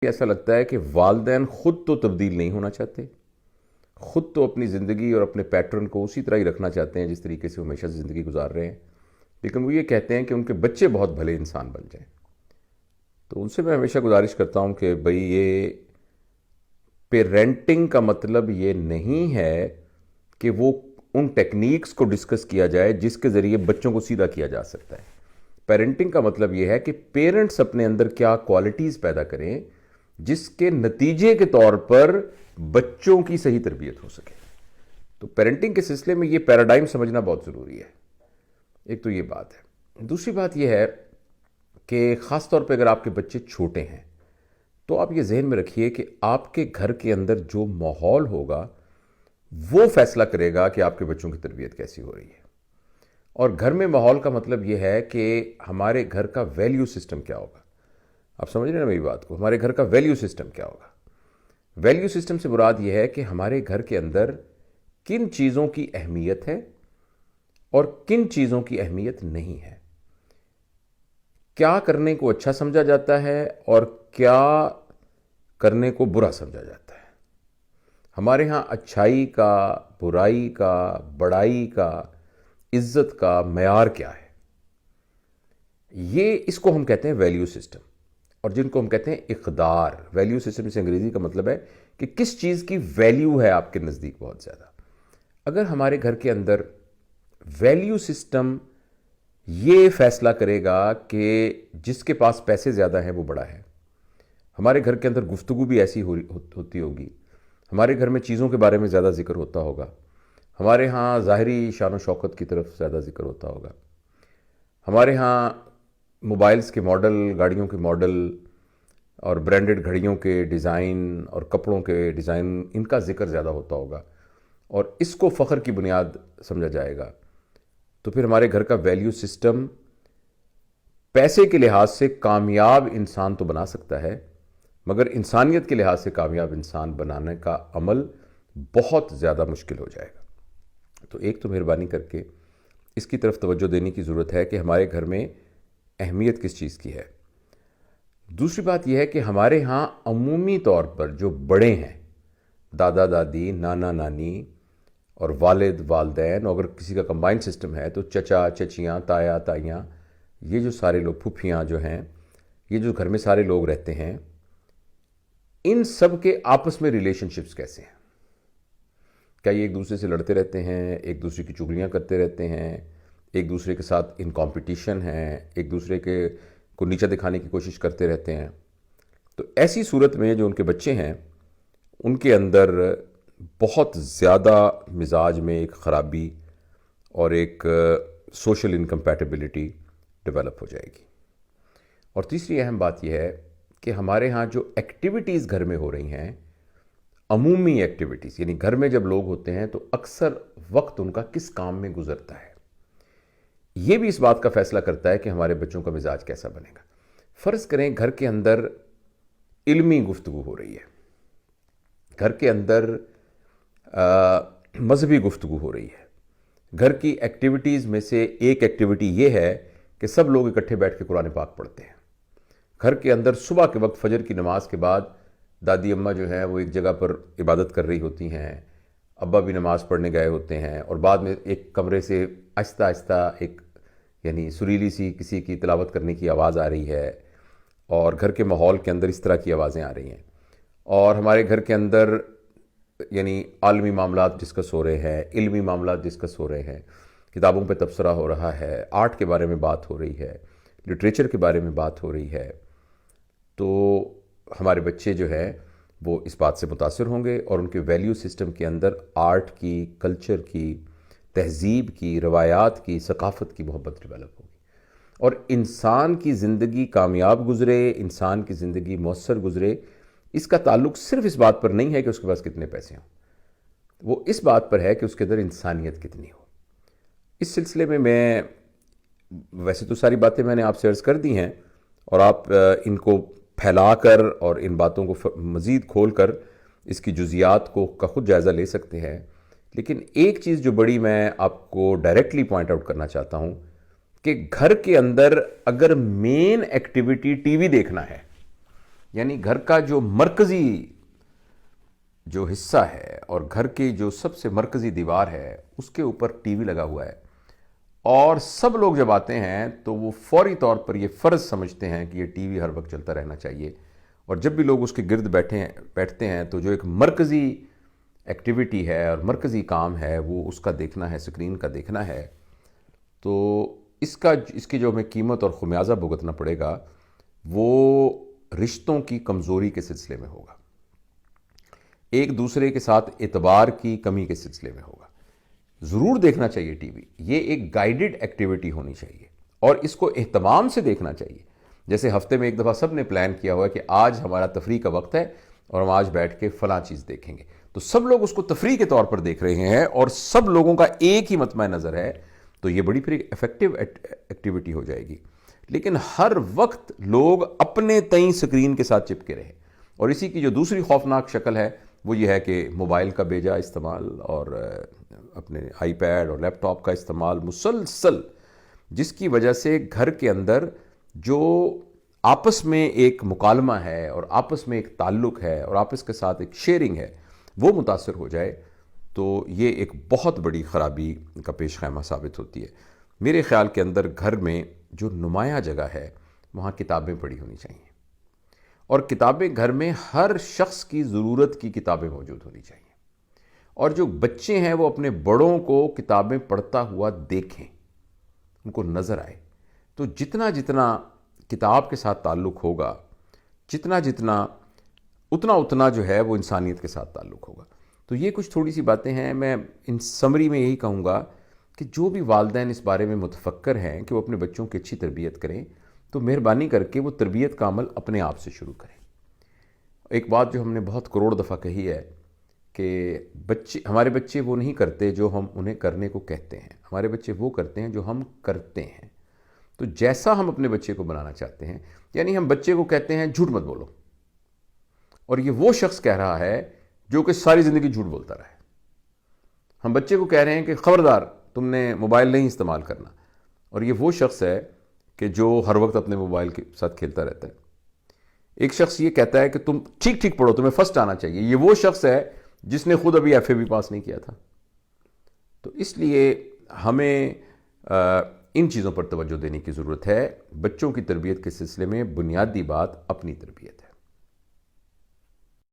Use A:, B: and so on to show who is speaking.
A: ایسا لگتا ہے کہ والدین خود تو تبدیل نہیں ہونا چاہتے، خود تو اپنی زندگی اور اپنے پیٹرن کو اسی طرح ہی رکھنا چاہتے ہیں جس طریقے سے وہ ہمیشہ سے زندگی گزار رہے ہیں، لیکن وہ یہ کہتے ہیں کہ ان کے بچے بہت بھلے انسان بن جائیں۔ تو ان سے میں ہمیشہ گزارش کرتا ہوں کہ بھئی یہ پیرنٹنگ کا مطلب یہ نہیں ہے کہ وہ ان ٹیکنیکس کو ڈسکس کیا جائے جس کے ذریعے بچوں کو سیدھا کیا جا سکتا ہے۔ پیرنٹنگ کا مطلب یہ ہے کہ پیرنٹس اپنے اندر کیا کوالٹیز پیدا کریں جس کے نتیجے کے طور پر بچوں کی صحیح تربیت ہو سکے۔ تو پیرنٹنگ کے سلسلے میں یہ پیراڈائم سمجھنا بہت ضروری ہے۔ ایک تو یہ بات ہے۔ دوسری بات یہ ہے کہ خاص طور پہ اگر آپ کے بچے چھوٹے ہیں تو آپ یہ ذہن میں رکھیے کہ آپ کے گھر کے اندر جو ماحول ہوگا وہ فیصلہ کرے گا کہ آپ کے بچوں کی تربیت کیسی ہو رہی ہے۔ اور گھر میں ماحول کا مطلب یہ ہے کہ ہمارے گھر کا ویلیو سسٹم کیا ہوگا۔ آپ سمجھ رہے ہیں نا میری بات کو؟ ہمارے گھر کا ویلیو سسٹم کیا ہوگا؟ ویلیو سسٹم سے مراد یہ ہے کہ ہمارے گھر کے اندر کن چیزوں کی اہمیت ہے اور کن چیزوں کی اہمیت نہیں ہے، کیا کرنے کو اچھا سمجھا جاتا ہے اور کیا کرنے کو برا سمجھا جاتا ہے۔ ہمارے ہاں اچھائی کا، برائی کا، بڑائی کا، عزت کا معیار کیا ہے، یہ اس کو ہم کہتے ہیں ویلیو سسٹم، اور جن کو ہم کہتے ہیں اقدار۔ ویلیو سسٹم سے انگریزی کا مطلب ہے کہ کس چیز کی ویلیو ہے آپ کے نزدیک بہت زیادہ۔ اگر ہمارے گھر کے اندر ویلیو سسٹم یہ فیصلہ کرے گا کہ جس کے پاس پیسے زیادہ ہیں وہ بڑا ہے، ہمارے گھر کے اندر گفتگو بھی ایسی ہوتی ہوگی، ہمارے گھر میں چیزوں کے بارے میں زیادہ ذکر ہوتا ہوگا، ہمارے ہاں ظاہری شان و شوکت کی طرف زیادہ ذکر ہوتا ہوگا، ہمارے ہاں موبائلز کے ماڈل، گاڑیوں کے ماڈل اور برانڈڈ گھڑیوں کے ڈیزائن اور کپڑوں کے ڈیزائن، ان کا ذکر زیادہ ہوتا ہوگا اور اس کو فخر کی بنیاد سمجھا جائے گا، تو پھر ہمارے گھر کا ویلیو سسٹم پیسے کے لحاظ سے کامیاب انسان تو بنا سکتا ہے، مگر انسانیت کے لحاظ سے کامیاب انسان بنانے کا عمل بہت زیادہ مشکل ہو جائے گا۔ تو ایک تو مہربانی کر کے اس کی طرف توجہ دینے کی ضرورت ہے کہ ہمارے گھر میں اہمیت کس چیز کی ہے۔ دوسری بات یہ ہے کہ ہمارے ہاں عمومی طور پر جو بڑے ہیں، دادا دادی، نانا نانی اور والد والدین، اور اگر کسی کا کمبائن سسٹم ہے تو چچا چچیاں، تایا تائیاں، یہ جو سارے لوگ، پھوپھیاں جو ہیں، یہ جو گھر میں سارے لوگ رہتے ہیں، ان سب کے آپس میں ریلیشن شپس کیسے ہیں؟ کیا یہ ایک دوسرے سے لڑتے رہتے ہیں، ایک دوسرے کی چگلیاں کرتے رہتے ہیں، ایک دوسرے کے ساتھ ان کمپٹیشن ہیں، ایک دوسرے کے کو نیچا دکھانے کی کوشش کرتے رہتے ہیں؟ تو ایسی صورت میں جو ان کے بچے ہیں ان کے اندر بہت زیادہ مزاج میں ایک خرابی اور ایک سوشل انکمپیٹیبلٹی ڈیولپ ہو جائے گی۔ اور تیسری اہم بات یہ ہے کہ ہمارے ہاں جو ایکٹیویٹیز گھر میں ہو رہی ہیں، عمومی ایکٹیویٹیز، یعنی گھر میں جب لوگ ہوتے ہیں تو اکثر وقت ان کا کس کام میں گزرتا ہے، یہ بھی اس بات کا فیصلہ کرتا ہے کہ ہمارے بچوں کا مزاج کیسا بنے گا۔ فرض کریں گھر کے اندر علمی گفتگو ہو رہی ہے، گھر کے اندر مذہبی گفتگو ہو رہی ہے، گھر کی ایکٹیویٹیز میں سے ایک ایکٹیویٹی یہ ہے کہ سب لوگ اکٹھے بیٹھ کے قرآن پاک پڑھتے ہیں۔ گھر کے اندر صبح کے وقت فجر کی نماز کے بعد دادی اماں جو ہیں وہ ایک جگہ پر عبادت کر رہی ہوتی ہیں، ابا بھی نماز پڑھنے گئے ہوتے ہیں، اور بعد میں ایک کمرے سے آہستہ آہستہ ایک یعنی سریلی سی کسی کی تلاوت کرنے کی آواز آ رہی ہے، اور گھر کے ماحول کے اندر اس طرح کی آوازیں آ رہی ہیں، اور ہمارے گھر کے اندر یعنی عالمی معاملات ڈسکس ہو رہے ہیں، علمی معاملات ڈسکس ہو رہے ہیں، کتابوں پہ تبصرہ ہو رہا ہے، آرٹ کے بارے میں بات ہو رہی ہے، لٹریچر کے بارے میں بات ہو رہی ہے، تو ہمارے بچے جو ہیں وہ اس بات سے متاثر ہوں گے اور ان کے ویلیو سسٹم کے اندر آرٹ کی، کلچر کی، تہذیب کی، روایات کی، ثقافت کی محبت ڈیولپ ہوگی۔ اور انسان کی زندگی کامیاب گزرے، انسان کی زندگی مؤثر گزرے، اس کا تعلق صرف اس بات پر نہیں ہے کہ اس کے پاس کتنے پیسے ہوں، وہ اس بات پر ہے کہ اس کے اندر انسانیت کتنی ہو۔ اس سلسلے میں ویسے تو ساری باتیں میں نے آپ سے عرض کر دی ہیں، اور آپ ان کو پھیلا کر اور ان باتوں کو مزید کھول کر اس کی جزیات کو کا خود جائزہ لے سکتے ہیں، لیکن ایک چیز جو بڑی میں آپ کو ڈائریکٹلی پوائنٹ آؤٹ کرنا چاہتا ہوں کہ گھر کے اندر اگر مین ایکٹیویٹی ٹی وی دیکھنا ہے یعنی گھر کا جو مرکزی جو حصہ ہے اور گھر کی جو سب سے مرکزی دیوار ہے اس کے اوپر ٹی وی لگا ہوا ہے، اور سب لوگ جب آتے ہیں تو وہ فوری طور پر یہ فرض سمجھتے ہیں کہ یہ ٹی وی ہر وقت چلتا رہنا چاہیے، اور جب بھی لوگ اس کے گرد بیٹھتے ہیں تو جو ایک مرکزی ایکٹیویٹی ہے اور مرکزی کام ہے وہ اس کا دیکھنا ہے، اسکرین کا دیکھنا ہے، تو اس کی جو ہمیں قیمت اور خمیازہ بھگتنا پڑے گا وہ رشتوں کی کمزوری کے سلسلے میں ہوگا، ایک دوسرے کے ساتھ اعتبار کی کمی کے سلسلے میں ہوگا۔ ضرور دیکھنا چاہیے ٹی وی، یہ ایک گائیڈڈ ایکٹیویٹی ہونی چاہیے اور اس کو اہتمام سے دیکھنا چاہیے، جیسے ہفتے میں ایک دفعہ سب نے پلان کیا ہوا ہے کہ آج ہمارا تفریح کا وقت ہے اور ہم آج بیٹھ کے فلاں چیز دیکھیں گے، تو سب لوگ اس کو تفریح کے طور پر دیکھ رہے ہیں اور سب لوگوں کا ایک ہی مطمع نظر ہے، تو یہ بڑی پھر ایفیکٹو ایکٹیویٹی ہو جائے گی۔ لیکن ہر وقت لوگ اپنے تئیں سکرین کے ساتھ چپکے رہے، اور اسی کی جو دوسری خوفناک شکل ہے وہ یہ ہے کہ موبائل کا بیجا استعمال اور اپنے آئی پیڈ اور لیپ ٹاپ کا استعمال مسلسل، جس کی وجہ سے گھر کے اندر جو آپس میں ایک مکالمہ ہے اور آپس میں ایک تعلق ہے اور آپس کے ساتھ ایک شیئرنگ ہے وہ متاثر ہو جائے، تو یہ ایک بہت بڑی خرابی کا پیش خیمہ ثابت ہوتی ہے۔ میرے خیال کے اندر گھر میں جو نمایاں جگہ ہے وہاں کتابیں پڑھی ہونی چاہیے، اور کتابیں گھر میں ہر شخص کی ضرورت کی کتابیں موجود ہونی چاہیے، اور جو بچے ہیں وہ اپنے بڑوں کو کتابیں پڑھتا ہوا دیکھیں، ان کو نظر آئے، تو جتنا جتنا کتاب کے ساتھ تعلق ہوگا، اتنا جو ہے وہ انسانیت کے ساتھ تعلق ہوگا۔ تو یہ کچھ تھوڑی سی باتیں ہیں، میں ان سمری میں یہی کہوں گا کہ جو بھی والدین اس بارے میں متفکر ہیں کہ وہ اپنے بچوں کی اچھی تربیت کریں، تو مہربانی کر کے وہ تربیت کا عمل اپنے آپ سے شروع کریں۔ ایک بات جو ہم نے بہت کروڑ دفعہ کہی ہے کہ ہمارے بچے وہ نہیں کرتے جو ہم انہیں کرنے کو کہتے ہیں، ہمارے بچے وہ کرتے ہیں جو ہم کرتے ہیں۔ تو جیسا ہم اپنے بچے کو بنانا چاہتے ہیں، یعنی ہم بچے کو کہتے ہیں جھوٹ مت بولو، اور یہ وہ شخص کہہ رہا ہے جو کہ ساری زندگی جھوٹ بولتا رہا ہے۔ ہم بچے کو کہہ رہے ہیں کہ خبردار تم نے موبائل نہیں استعمال کرنا، اور یہ وہ شخص ہے کہ جو ہر وقت اپنے موبائل کے ساتھ کھیلتا رہتا ہے۔ ایک شخص یہ کہتا ہے کہ تم ٹھیک ٹھیک پڑھو، تمہیں فرسٹ آنا چاہیے، یہ وہ شخص ہے جس نے خود ابھی FA بھی پاس نہیں کیا تھا۔ تو اس لیے ہمیں ان چیزوں پر توجہ دینے کی ضرورت ہے۔ بچوں کی تربیت کے سلسلے میں بنیادی بات اپنی تربیت ہے۔